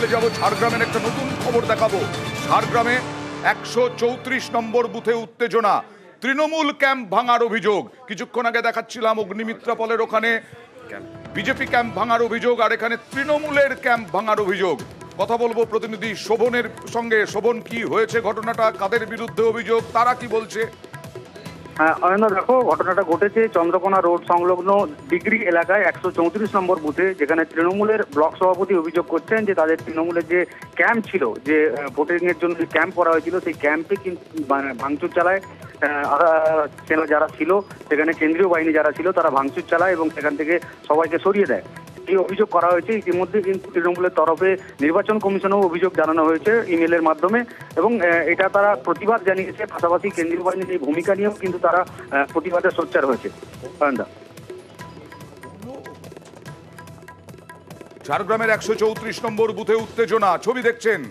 চলে যাব ঝাড়গ্রামের একটা নতুন খবর দেখাবো। ঝাড়গ্রামে 134 নম্বর বুথে উত্তেজনা, তৃণমূল ক্যাম্প ভাঙার অভিযোগ। কিছুক্ষণ আগে দেখাচ্ছিলাম অগ্নিমিত্রাপলের ওখানে বিজেপি ক্যাম্প ভাঙার অভিযোগ, আর এখানে তৃণমূলের ক্যাম্প ভাঙার অভিযোগ। কথা বলবো প্রতিনিধি শোভনের সঙ্গে। শোভন, কি হয়েছে ঘটনাটা, কাদের বিরুদ্ধে অভিযোগ, তারা কি বলছে? হ্যাঁ অয়ন, দেখো ঘটনাটা ঘটেছে চন্দ্রকোনা রোড সংলগ্ন ডিগ্রি এলাকায় 134 নম্বর বুথে, যেখানে তৃণমূলের ব্লক সভাপতি অভিযোগ করছেন যে তাদের তৃণমূলের যে ক্যাম্প ছিল, যে ভোটিং এর জন্য ক্যাম্প করা হয়েছিল, সেই ক্যাম্পে কিন্তু ভাঙচুর চালায়। সেনা যারা ছিল সেখানে, কেন্দ্রীয় বাহিনী যারা ছিল তারা ভাঙচুর চালায় এবং সেখান থেকে সবাইকে সরিয়ে দেয়। এই অভিযোগ করা হয়েছে। ইতিমধ্যে কিন্তু তৃণমূলের তরফে নির্বাচন কমিশনেও অভিযোগ জানানো হয়েছে ইমেলের মাধ্যমে, এবং এটা তারা প্রতিবাদ জানিয়েছে। পাশাপাশি কেন্দ্রীয় বাহিনীর এই ভূমিকা নিয়েও কিন্তু তারা প্রতিবাদে সোচ্চার হয়েছে। ঝাড়গ্রামের 134 নম্বর বুথে উত্তেজনা, ছবি দেখছেন।